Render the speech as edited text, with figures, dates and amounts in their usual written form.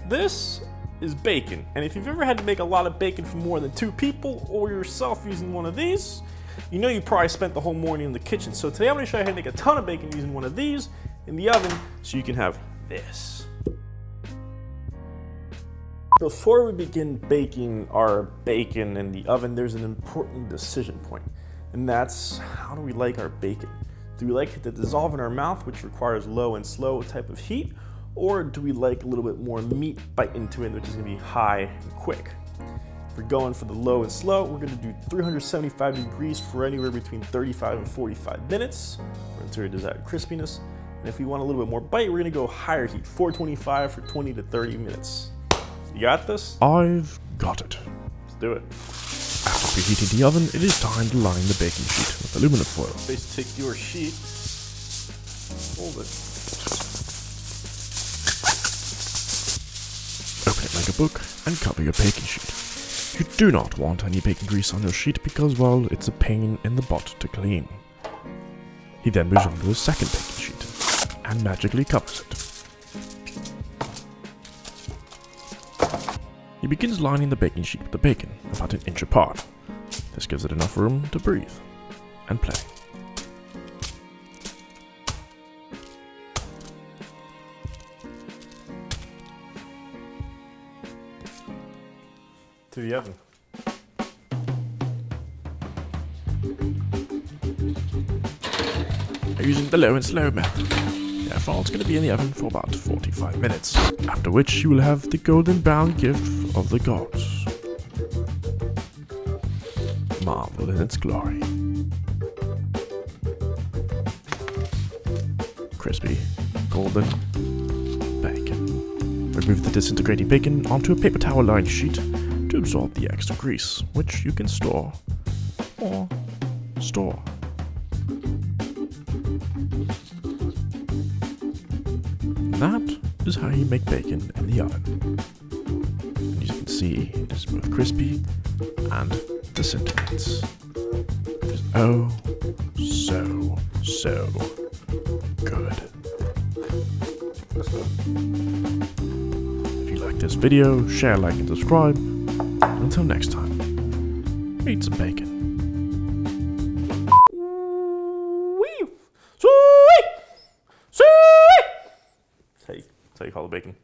This is bacon, and if you've ever had to make a lot of bacon for more than 2 people or yourself using one of these, you know you probably spent the whole morning in the kitchen. So today I'm going to show you how to make a ton of bacon using one of these in the oven so you can have this. Before we begin baking our bacon in the oven, there's an important decision point, and that's how do we like our bacon? Do we like it to dissolve in our mouth, which requires low and slow type of heat, or do we like a little bit more meat bite into it, which is going to be high and quick? If we're going for the low and slow, we're going to do 375 degrees for anywhere between 35 and 45 minutes until your desired crispiness. And if we want a little bit more bite, we're going to go higher heat, 425 for 20 to 30 minutes. You got this? I've got it. Let's do it. After preheating the oven, it is time to line the baking sheet with aluminum foil. Basically take your sheet, hold it. Open it like a book and cover your baking sheet. You do not want any bacon grease on your sheet because, well, it's a pain in the butt to clean. He then moves on to his second baking sheet and magically covers it. He begins lining the baking sheet with the bacon, about an inch apart. This gives it enough room to breathe and play. To the oven. Using the low and slow method. Therefore, it's going to be in the oven for about 45 minutes, after which you will have the golden brown gift of the gods. Marvel in its glory. Crispy, golden bacon. Remove the disintegrating bacon onto a paper towel lined sheet to absorb the extra grease, which you can store or store. That is how you make bacon in the oven. And as you can see, it is both crispy and disintegrates. It is oh so good. If you like this video, share, like, and subscribe. Until next time, eat some bacon. That's how you call the bacon.